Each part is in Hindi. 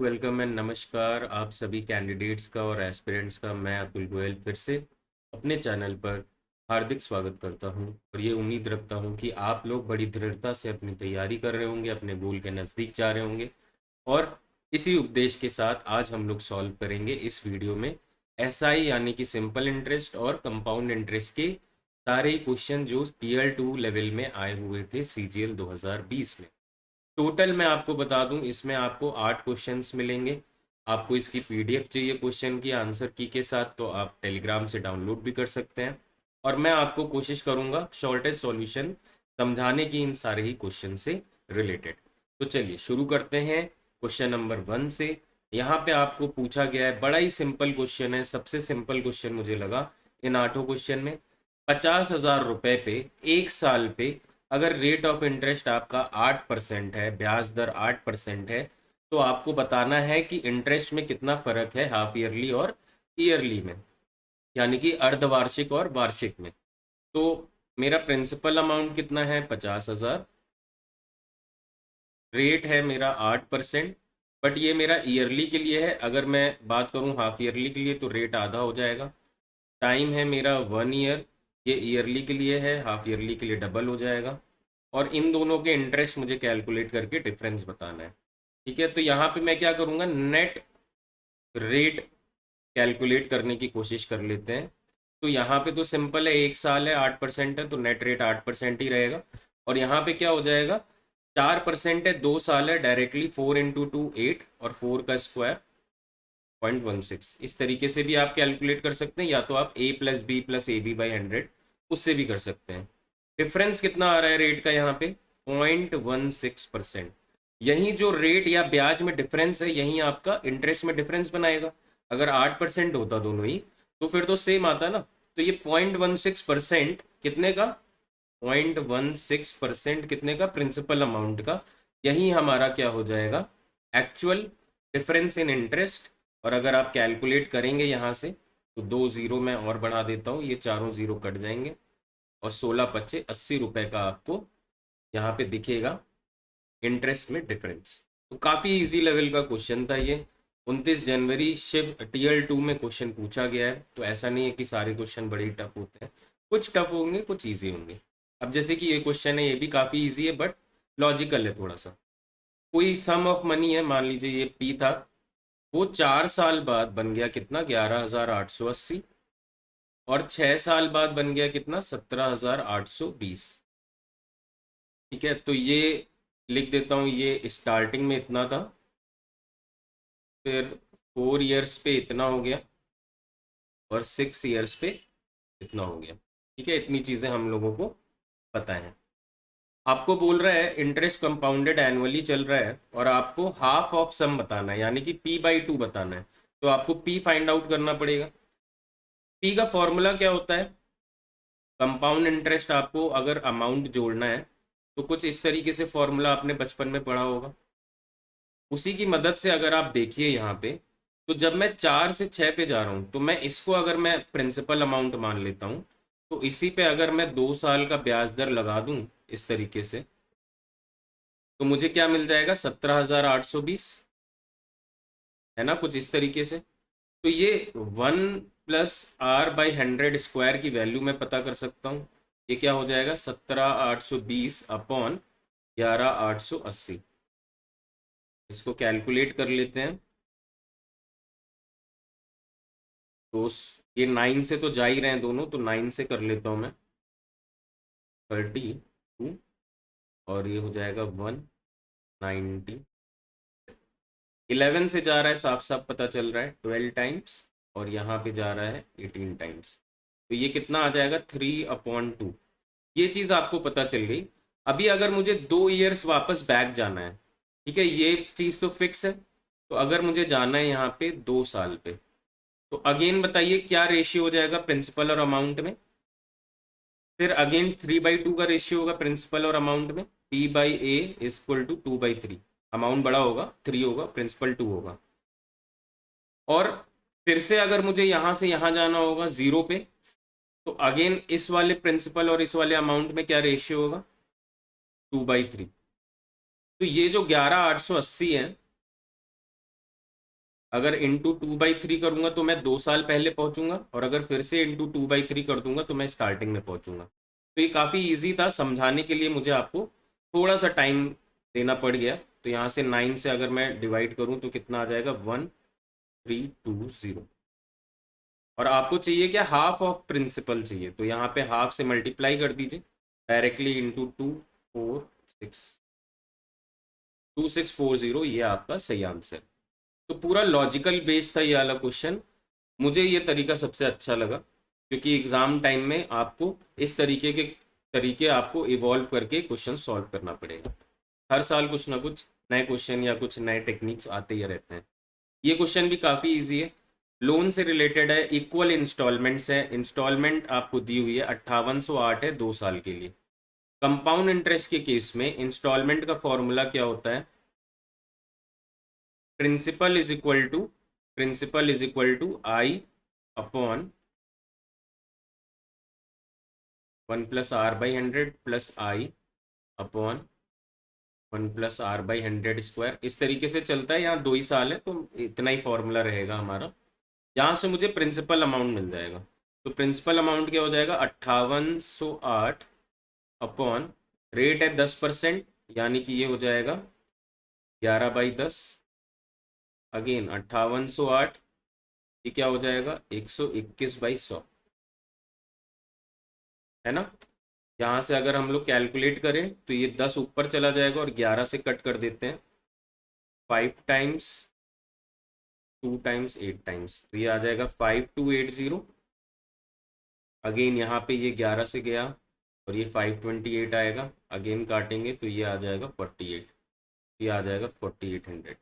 वेलकम एंड नमस्कार आप सभी कैंडिडेट्स का और एस्पिरेंट्स का। मैं अतुल गोयल फिर से अपने चैनल पर हार्दिक स्वागत करता हूं और ये उम्मीद रखता हूं कि आप लोग बड़ी दृढ़ता से अपनी तैयारी कर रहे होंगे, अपने गोल के नज़दीक जा रहे होंगे। और इसी उपदेश के साथ आज हम लोग सॉल्व करेंगे इस वीडियो में एसआई यानी कि सिंपल इंटरेस्ट और कंपाउंड इंटरेस्ट के सारे ही क्वेश्चन जो टीयर 2 लेवल में आए हुए थे सीजीएल 2020 में। टोटल मैं आपको बता दूं, इसमें आपको 8 क्वेश्चंस मिलेंगे। आपको इसकी पीडीएफ चाहिए क्वेश्चन की आंसर की के साथ, तो आप टेलीग्राम से डाउनलोड भी कर सकते हैं। और मैं आपको कोशिश करूंगा शॉर्टेस्ट सॉल्यूशन समझाने की इन सारे ही क्वेश्चन से रिलेटेड। तो चलिए शुरू करते हैं क्वेश्चन नंबर 1 से। यहाँ पे आपको पूछा गया है, बड़ा ही सिंपल क्वेश्चन है, सबसे सिंपल क्वेश्चन मुझे लगा इन 8 क्वेश्चन में। 50,000 रुपए पे 1 साल पे अगर रेट ऑफ इंटरेस्ट आपका 8% है, ब्याज दर 8% है, तो आपको बताना है कि इंटरेस्ट में कितना फर्क है हाफ ईयरली और ईयरली में, यानी कि अर्धवार्षिक और वार्षिक में। तो मेरा प्रिंसिपल अमाउंट कितना है? 50,000। रेट है मेरा 8%, बट ये मेरा ईयरली के लिए है। अगर मैं बात करूँ हाफ ईयरली के लिए तो रेट आधा हो जाएगा। टाइम है मेरा 1 ईयर, ये ईयरली के लिए है, हाफ ईयरली के लिए डबल हो जाएगा। और इन दोनों के इंटरेस्ट मुझे कैलकुलेट करके डिफरेंस बताना है। ठीक है, तो यहाँ पे मैं क्या करूँगा, नेट रेट कैलकुलेट करने की कोशिश कर लेते हैं। तो यहाँ पे तो सिंपल है, 1 साल है, 8% है, तो नेट रेट 8% ही रहेगा। और यहाँ पे क्या हो जाएगा, 4% है, 2 साल है, डायरेक्टली 4 × 2 8 और 4 का स्क्वायर 0.16। इस तरीके से भी आप कैलकुलेट कर सकते हैं, या तो आप a+b+ab/100 उससे भी कर सकते हैं। डिफरेंस कितना आ रहा है रेट का यहाँ पे? 0.16%। यही जो रेट या ब्याज में डिफरेंस है, यही आपका इंटरेस्ट में डिफरेंस बनाएगा। अगर 8% होता दोनों ही, तो फिर तो सेम आता ना। तो ये 0.16% कितने का? 0.16% कितने का? प्रिंसिपल अमाउंट का। यही हमारा क्या हो जाएगा, एक्चुअल डिफरेंस इन इंटरेस्ट। और अगर आप कैलकुलेट करेंगे यहाँ से, तो 2 ज़ीरो मैं और बढ़ा देता हूँ, ये चारों ज़ीरो कट जाएंगे और 16×5 = 80 रुपए का आपको यहाँ पे दिखेगा इंटरेस्ट में डिफरेंस। तो काफ़ी इजी लेवल का क्वेश्चन था ये। 29 जनवरी शिव टीयर 2 में क्वेश्चन पूछा गया है, तो ऐसा नहीं है कि सारे क्वेश्चन बड़े ही टफ होते हैं। कुछ टफ होंगे, कुछ ईजी होंगे। अब जैसे कि ये क्वेश्चन है, ये भी काफ़ी ईजी है बट लॉजिकल है थोड़ा सा। कोई सम ऑफ मनी है, मान लीजिए ये पी था, वो 4 साल बाद बन गया कितना? 11,880। और 6 साल बाद बन गया कितना? 17,820। ठीक है, तो ये लिख देता हूँ, ये स्टार्टिंग में इतना था, फिर 4 इयर्स पे इतना हो गया, और 6 इयर्स पे इतना हो गया। ठीक है, इतनी चीज़ें हम लोगों को पता है। आपको बोल रहा है इंटरेस्ट कंपाउंडेड एनुअली चल रहा है, और आपको हाफ ऑफ सम बताना है, यानी कि p/2 बताना है। तो आपको p फाइंड आउट करना पड़ेगा। p का फॉर्मूला क्या होता है? कंपाउंड इंटरेस्ट आपको अगर अमाउंट जोड़ना है, तो कुछ इस तरीके से फॉर्मूला आपने बचपन में पढ़ा होगा। उसी की मदद से अगर आप देखिए यहाँ पे, तो जब मैं 4 से 6 पे जा रहा हूँ, तो मैं इसको अगर मैं प्रिंसिपल अमाउंट मान लेता हूँ, तो इसी पे अगर मैं 2 साल का ब्याज दर लगा दूँ इस तरीके से, तो मुझे क्या मिल जाएगा? 17,820, है ना, कुछ इस तरीके से। तो ये 1+r/100 की वैल्यू मैं पता कर सकता हूँ। ये क्या हो जाएगा? 17,820/11,880। इसको कैलकुलेट कर लेते हैं। तो ये 9 से तो जा ही रहे हैं दोनों, तो 9 से कर लेता हूँ मैं, 32। और ये हो जाएगा 190। 11 से जा रहा है, साफ साफ पता चल रहा है, 12 टाइम्स। और यहाँ पे जा रहा है 18 टाइम्स। तो ये कितना आ जाएगा? 3/2। ये चीज़ आपको पता चल गई। अभी अगर मुझे 2 इयर्स वापस बैक जाना है, ठीक है, ये चीज़ तो फिक्स है। तो अगर मुझे जाना है यहाँ पे 2 साल पे, तो अगेन बताइए क्या रेशियो हो जाएगा प्रिंसिपल और अमाउंट में? फिर अगेन 3/2 का रेशियो होगा प्रिंसिपल और अमाउंट में। p/a = 2/3। अमाउंट बड़ा होगा, 3 होगा, प्रिंसिपल 2 होगा। और फिर से अगर मुझे यहाँ से यहाँ जाना होगा 0 पे, तो अगेन इस वाले प्रिंसिपल और इस वाले अमाउंट में क्या रेशियो होगा? 2/3। तो ये जो 11,880 है, अगर इंटू 2/3 करूंगा तो मैं 2 साल पहले पहुंचूंगा, और अगर फिर से इंटू 2/3 कर दूंगा तो मैं स्टार्टिंग में पहुंचूंगा। तो ये काफ़ी इजी था समझाने के लिए, मुझे आपको थोड़ा सा टाइम देना पड़ गया। तो यहाँ से 9 से अगर मैं डिवाइड करूँ तो कितना आ जाएगा, 1320। और आपको चाहिए क्या, हाफ ऑफ प्रिंसिपल चाहिए, तो यहाँ पे हाफ से मल्टीप्लाई कर दीजिए डायरेक्टली इंटू 2640, ये आपका सही आंसर। तो पूरा लॉजिकल बेस्ड था ये वाला क्वेश्चन। मुझे ये तरीका सबसे अच्छा लगा, क्योंकि एग्ज़ाम टाइम में आपको इस तरीके आपको इवॉल्व करके क्वेश्चन सॉल्व करना पड़ेगा। हर साल कुछ ना कुछ नए क्वेश्चन या कुछ नए टेक्निक्स आते ही रहते हैं। ये क्वेश्चन भी काफ़ी इजी है, लोन से रिलेटेड है, इक्वल इंस्टॉलमेंट्स है, इंस्टॉलमेंट आपको दी हुई है 5808 है 2 साल के लिए। कंपाउंड इंटरेस्ट के केस में इंस्टॉलमेंट का फॉर्मूला क्या होता है, principal is equal to I upon 1+r/100 plus I upon 1+r/100²। इस तरीके से चलता है, यहाँ 2 ही साल है तो इतना ही फॉर्मूला रहेगा हमारा। यहाँ से मुझे प्रिंसिपल अमाउंट मिल जाएगा, तो प्रिंसिपल अमाउंट क्या हो जाएगा, 5808 अपॉन रेट है 10%, यानी कि ये हो जाएगा 11/10। अगेन 5808, ये क्या हो जाएगा, 121/100, है ना। यहाँ से अगर हम लोग कैलकुलेट करें तो ये 10 ऊपर चला जाएगा और 11 से कट कर देते हैं, 5 टाइम्स 2 टाइम्स 8 टाइम्स, तो ये आ जाएगा 5280। अगेन यहाँ पे ये 11 से गया और ये 528 आएगा, अगेन काटेंगे तो ये आ जाएगा 48, ये आ जाएगा 4800।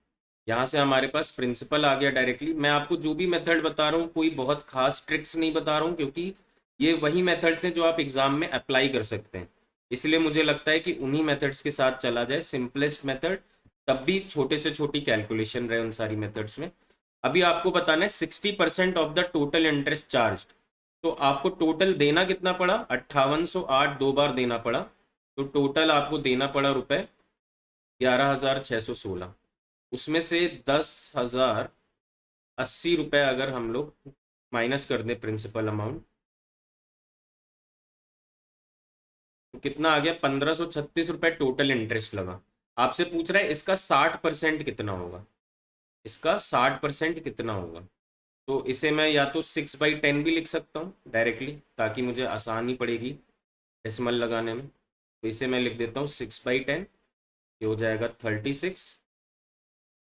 यहाँ से हमारे पास प्रिंसिपल आ गया डायरेक्टली। मैं आपको जो भी मेथड बता रहा हूँ कोई बहुत खास ट्रिक्स नहीं बता रहा हूँ, क्योंकि ये वही मेथड्स हैं जो आप एग्जाम में अप्लाई कर सकते हैं, इसलिए मुझे लगता है कि उन्हीं मेथड्स के साथ चला जाए, सिंपलेस्ट मेथड, तब भी छोटे से छोटी कैलकुलेशन रहे उन सारी मेथड्स में। अभी आपको बताना है 60% of the total interest charge, तो आपको टोटल देना कितना पड़ा, 5808 2 बार देना पड़ा, तो टोटल आपको देना पड़ा रुपए 11,616। उसमें से 10,080 रुपये अगर हम लोग माइनस कर दें प्रिंसिपल अमाउंट, तो कितना आ गया, 1,536 रुपये टोटल इंटरेस्ट लगा। आपसे पूछ रहा है इसका 60% कितना होगा, इसका 60% कितना होगा। तो इसे मैं या तो 6/10 भी लिख सकता हूँ डायरेक्टली, ताकि मुझे आसानी पड़ेगी डेसिमल लगाने में। तो इसे मैं लिख देता हूँ 6/10, ये हो जाएगा 36,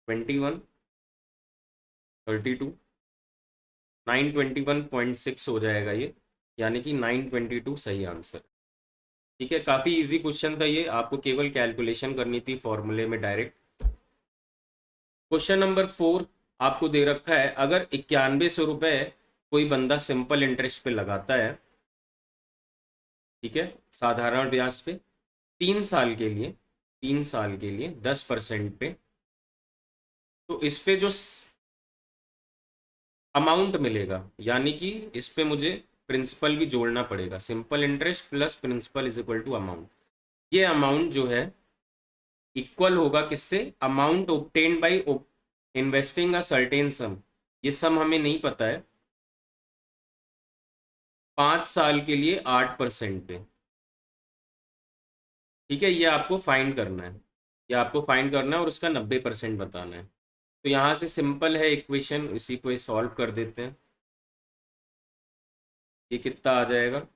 21, 32, 921.6 हो जाएगा ये, यानी कि 922 सही आंसर। ठीक है, काफ़ी इजी क्वेश्चन था ये, आपको केवल कैलकुलेशन करनी थी फॉर्मूले में डायरेक्ट। क्वेश्चन नंबर 4 आपको दे रखा है, अगर 9100 रुपये कोई बंदा सिंपल इंटरेस्ट पे लगाता है, ठीक है, साधारण ब्याज पे 3 साल के लिए, 3 साल के लिए 10% पे, तो इस पे जो अमाउंट मिलेगा, यानी कि इस पे मुझे प्रिंसिपल भी जोड़ना पड़ेगा, simple interest plus principal is equal to amount. ये अमाउंट जो है इक्वल होगा किससे, amount obtained by investing a certain sum, ये सम हमें नहीं पता है, 5 साल के लिए 8% पे। ठीक है, ये आपको फाइंड करना है, ये आपको फाइंड करना है और उसका 90% बताना है। तो यहाँ से सिंपल है इक्वेशन, इसी को सॉल्व कर देते हैं। ये कितना आ जाएगा,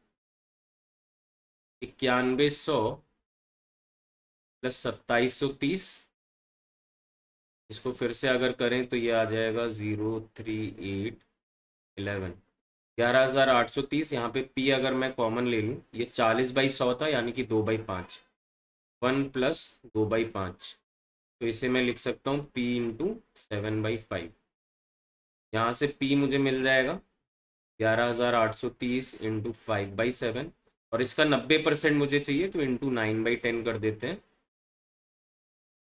9100 प्लस 2730, इसको फिर से अगर करें तो ये आ जाएगा 03811, 11,830। यहाँ पे पी अगर मैं कॉमन ले लूँ, ये 40/100 था, यानी कि 2/5, 1+2/5, तो इसे मैं लिख सकता हूँ P इंटू 7/5। यहाँ से P मुझे मिल जाएगा 11,830 इंटू 5/7, और इसका 90% मुझे चाहिए, तो इंटू 9/10 कर देते हैं।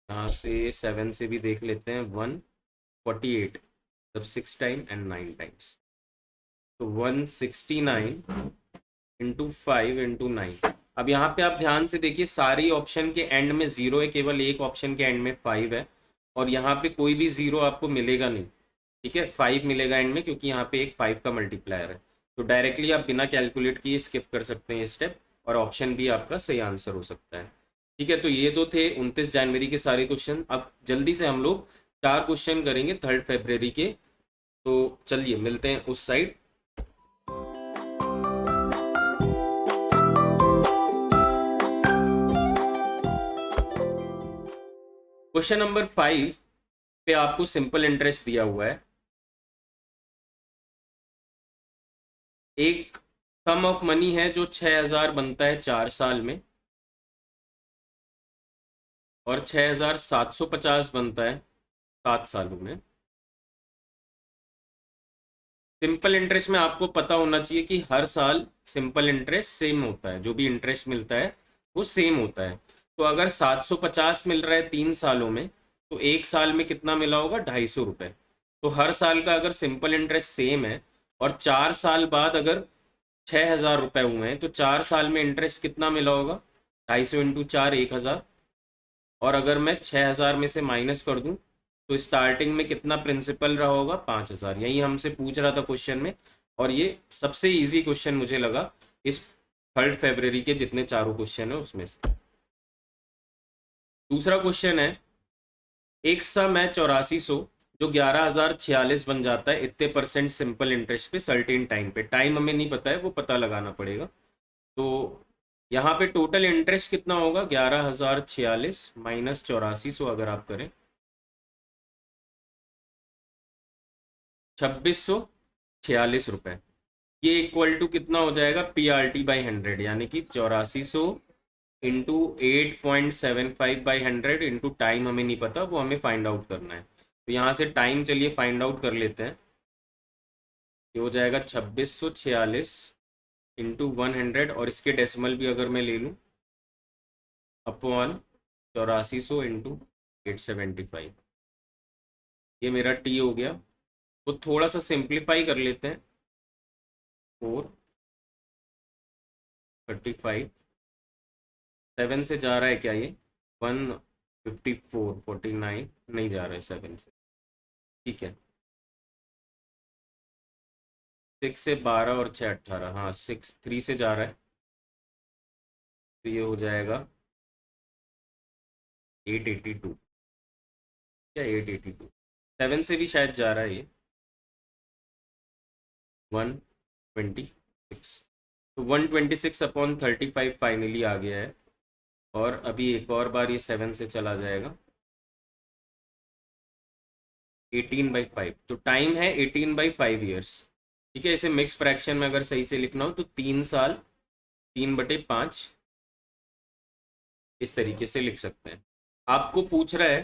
यहाँ से 7 से भी देख लेते हैं, 148, मतलब 6 टाइम एंड 9 टाइम्स, तो 169 इंटू 5 इंटू 9। अब यहाँ पे आप ध्यान से देखिए, सारी ऑप्शन के एंड में 0 है, केवल एक ऑप्शन के एंड में 5 है, और यहाँ पे कोई भी 0 आपको मिलेगा नहीं, ठीक है, 5 मिलेगा एंड में, क्योंकि यहाँ पे एक 5 का मल्टीप्लायर है। तो डायरेक्टली आप बिना कैलकुलेट किए स्किप कर सकते हैं ये स्टेप, और ऑप्शन भी आपका सही आंसर हो सकता है। ठीक है, तो ये तो थे 29 जनवरी के सारे क्वेश्चन। अब जल्दी से हम लोग 4 क्वेश्चन करेंगे 3 फरवरी के। तो चलिए मिलते हैं उस साइड। क्वेश्चन नंबर 5 पे आपको सिंपल इंटरेस्ट दिया हुआ है। एक सम ऑफ मनी है जो 6000 बनता है 4 साल में, और 6750 बनता है 7 सालों में। सिंपल इंटरेस्ट में आपको पता होना चाहिए कि हर साल सिंपल इंटरेस्ट सेम होता है, जो भी इंटरेस्ट मिलता है वो सेम होता है। तो अगर 750 मिल रहा है 3 सालों में, तो एक साल में कितना मिला होगा? 250 रुपये। तो हर साल का अगर सिंपल इंटरेस्ट सेम है, और 4 साल बाद अगर 6000 रुपये हुए हैं, तो 4 साल में इंटरेस्ट कितना मिला होगा? 250 × 4 1000। और अगर मैं 6000 में से माइनस कर दूं, तो स्टार्टिंग में कितना प्रिंसिपल रहा होगा? 5000। यही हमसे पूछ रहा था क्वेश्चन में, और ये सबसे इजी क्वेश्चन मुझे लगा इस 3 फरवरी के जितने चारों क्वेश्चन है उसमें से। दूसरा क्वेश्चन है, एक सम है 8400 जो 11046 बन जाता है इतने परसेंट सिंपल इंटरेस्ट पे सर्टेन टाइम पे। टाइम हमें नहीं पता है, वो पता लगाना पड़ेगा। तो यहाँ पे टोटल इंटरेस्ट कितना होगा? 11046 माइनस 8400 अगर आप करें, 2646 रुपये। ये इक्वल टू कितना हो जाएगा? PRT/100, यानी कि 8400 इंटू 8.75/100 इंटू टाइम हमें नहीं पता, वो हमें फाइंड आउट करना है। तो यहाँ से टाइम चलिए फाइंड आउट कर लेते हैं। ये हो जाएगा 2646 इंटू 100, और इसके डेसिमल भी अगर मैं ले लूँ, अपॉन 8400 इंटू 875। ये मेरा टी हो गया। तो थोड़ा सा सिंप्लीफाई कर लेते हैं। 435, 7 से जा रहा है क्या ये? 154, 49 नहीं जा रहा है 7 से। ठीक है, 6 से 12 और 6 18, हाँ 6 3 से जा रहा है। तो ये हो जाएगा 882। क्या 882? 7 से भी शायद जा रहा है ये 126। तो 126/35 फाइनली आ गया है। और अभी एक और बार ये 7 से चला जाएगा 18/5। तो टाइम है 18/5 ईयर्स। ठीक है, इसे मिक्स फ्रैक्शन में अगर सही से लिखना हो तो 3 साल 3/5 इस तरीके से लिख सकते हैं। आपको पूछ रहा है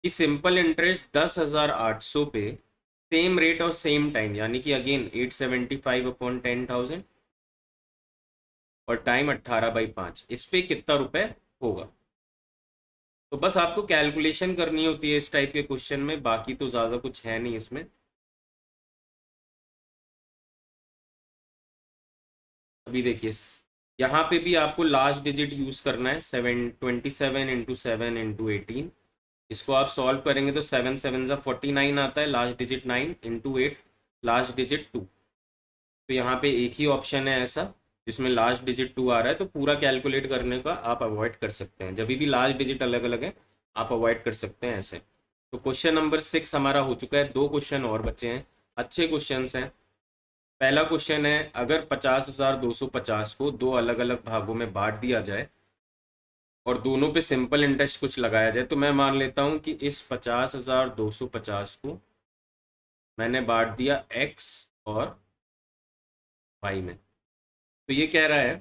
कि सिंपल इंटरेस्ट 10,800 पे सेम रेट और सेम टाइम, यानी कि अगेन 875/10,000, और टाइम 18/5, इस पे कितना रुपए होगा? तो बस आपको कैलकुलेशन करनी होती है इस टाइप के क्वेश्चन में, बाकी तो ज़्यादा कुछ है नहीं इसमें। अभी देखिए, यहाँ पे भी आपको लास्ट डिजिट यूज़ करना है। 27 × 7 × 7 × 18। इसको आप सॉल्व करेंगे तो 7 7 ज़ा 49 आता है, last digit 9 into 8, last digit 2। तो यहाँ पे एक ही ऑप्शन है ऐसा जिसमें लास्ट डिजिट 2 आ रहा है, तो पूरा कैलकुलेट करने का आप अवॉइड कर सकते हैं। जब भी लास्ट डिजिट अलग अलग है आप अवॉइड कर सकते हैं ऐसे। तो क्वेश्चन नंबर 6 हमारा हो चुका है। 2 क्वेश्चन और बचे हैं, अच्छे क्वेश्चन हैं। पहला क्वेश्चन है, अगर 50,250 को 2 अलग अलग भागों में बांट दिया जाए और दोनों पे सिंपल इंटरेस्ट कुछ लगाया जाए, तो मैं मान लेता हूँ कि इस 50,250 को मैंने बांट दिया एक्स और वाई में। तो ये कह रहा है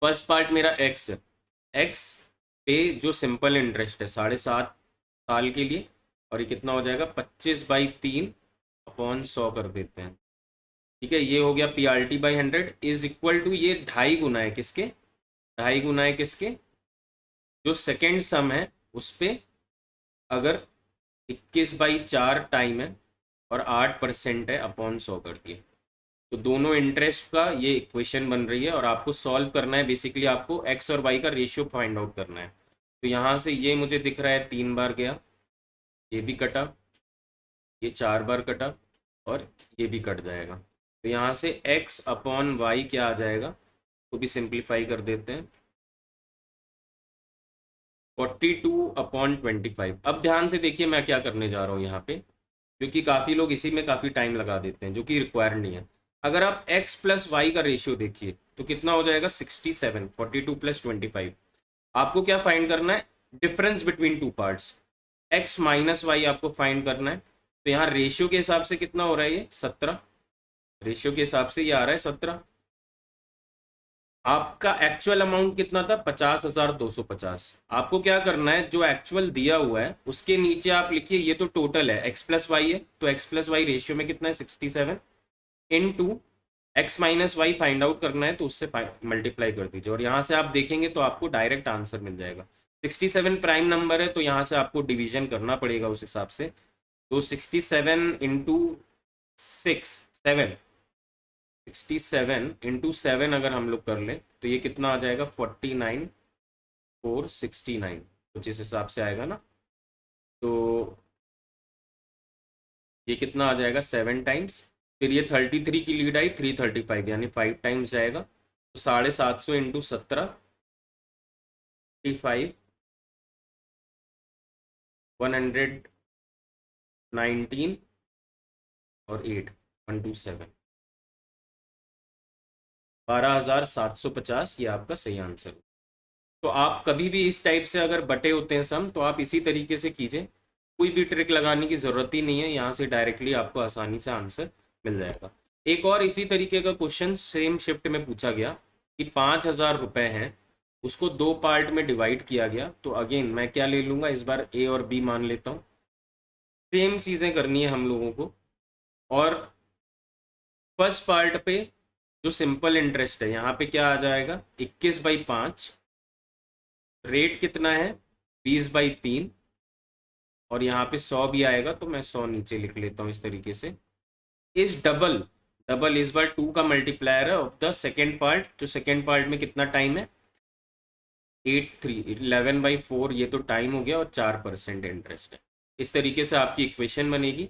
फर्स्ट पार्ट मेरा एक्स है, एक्स पे जो सिंपल इंटरेस्ट है 7.5 साल के लिए, और ये कितना हो जाएगा? 25/3/100 कर देते हैं। ठीक है, ये हो गया PRT/100 इज इक्वल टू, ये 2.5 गुना है किसके? 2.5 गुना है किसके? जो सेकेंड सम है उस पे अगर 21/4 टाइम है और 8% है अपॉन 100 कर दिए। तो दोनों इंटरेस्ट का ये इक्वेशन बन रही है, और आपको सॉल्व करना है। बेसिकली आपको एक्स और वाई का रेशियो फाइंड आउट करना है। तो यहाँ से ये मुझे दिख रहा है 3 बार गया, ये भी कटा, ये 4 बार कटा और ये भी कट जाएगा। तो यहाँ से x अपॉन वाई क्या आ जाएगा, तो भी सिंप्लीफाई कर देते हैं, 42/25। अब ध्यान से देखिए मैं क्या करने जा रहा हूँ यहाँ पे, क्योंकि काफ़ी लोग इसी में काफ़ी टाइम लगा देते हैं जो कि रिक्वायर्ड नहीं है। अगर आप x प्लस वाई का रेशियो देखिए तो कितना हो जाएगा, 67, 42 प्लस 25। आपको क्या फाइंड करना है, difference between two parts, x minus y आपको फाइंड करना है। तो यहाँ रेशियो के हिसाब से कितना हो रहा है, ये 17, रेशियो के हिसाब से ये आ रहा है 17। आपका एक्चुअल अमाउंट कितना था, 50,250। आपको क्या करना है, जो एक्चुअल दिया हुआ है उसके नीचे आप लिखिए, ये तो टोटल है, x प्लस वाई है, तो x प्लस वाई रेशियो में कितना है, 67 into x minus y find out करना है, तो उससे मल्टीप्लाई कर दीजिए और यहाँ से आप देखेंगे तो आपको डायरेक्ट आंसर मिल जाएगा। 67 प्राइम नंबर है तो यहाँ से आपको डिवीजन करना पड़ेगा उस हिसाब से। तो 67 इंटू 67 अगर हम लोग कर लें तो ये कितना आ जाएगा, 49,469 कुछ इस हिसाब से आएगा ना। तो ये कितना आ जाएगा, 7 टाइम्स, फिर ये 33 की लीड आई, 335 यानी 5 टाइम्स जाएगा। तो 750 इंटू 17, 55, 119 और 8, 127, 12,750 ये आपका सही आंसर है। तो आप कभी भी इस टाइप से अगर बटे होते हैं सम, तो आप इसी तरीके से कीजिए, कोई भी ट्रिक लगाने की ज़रूरत ही नहीं है, यहाँ से डायरेक्टली आपको आसानी से आंसर मिल जाएगा। एक और इसी तरीके का क्वेश्चन सेम शिफ्ट में पूछा गया कि 5,000 रुपये हैं, उसको 2 पार्ट में डिवाइड किया गया। तो अगेन मैं क्या ले लूँगा, इस बार ए और बी मान लेता हूँ, सेम चीज़ें करनी है हम लोगों को। और फर्स्ट पार्ट पे जो सिंपल इंटरेस्ट है, यहाँ पे क्या आ जाएगा, 21/5, रेट कितना है, 20/3, और यहाँ पे 100 भी आएगा, तो मैं 100 नीचे लिख लेता हूँ इस तरीके से। इस डबल डबल इस बार 2 का मल्टीप्लायर है ऑफ द सेकेंड पार्ट, जो सेकेंड पार्ट में कितना टाइम है, 11/4, ये तो टाइम हो गया, और 4% इंटरेस्ट है। इस तरीके से आपकी इक्वेशन बनेगी।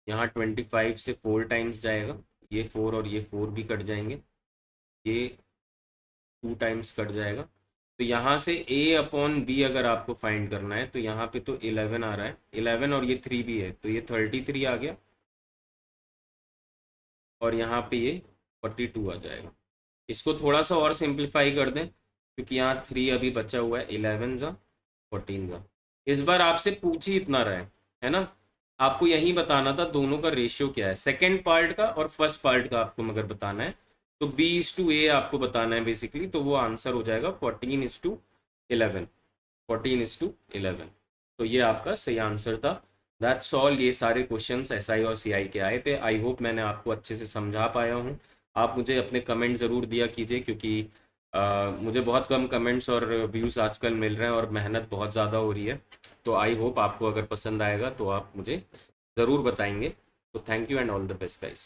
यहाँ 25 से 4 टाइम्स जाएगा, ये 4 और ये 4 भी कट जाएंगे, ये 2 टाइम्स कट जाएगा। तो यहाँ से a अपॉन बी अगर आपको फाइंड करना है, तो यहाँ पे तो 11 आ रहा है, 11 और ये 3 भी है, तो ये 33 आ गया, और यहाँ पे ये 42 आ जाएगा। इसको थोड़ा सा और सिंप्लीफाई कर दें, क्योंकि यहाँ 3 अभी बचा हुआ है, 11 जा 14 जा। इस बार आपसे पूछ ही इतना रहा है ना, आपको यही बताना था दोनों का रेशियो क्या है, सेकेंड पार्ट का और फर्स्ट पार्ट का आपको मगर बताना है। तो B/A आपको बताना है बेसिकली, तो वो आंसर हो जाएगा 14:11, 14:11। तो ये आपका सही आंसर था। That's all. ये सारे क्वेश्चंस SI और CI के आए थे। आई होप मैंने आपको अच्छे से समझा पाया हूँ। आप मुझे अपने कमेंट ज़रूर दिया कीजिए, क्योंकि मुझे बहुत कम कमेंट्स और व्यूज़ आजकल मिल रहे हैं और मेहनत बहुत ज़्यादा हो रही है। तो आई होप आपको अगर पसंद आएगा तो आप मुझे ज़रूर बताएंगे। तो thank you and all the best guys.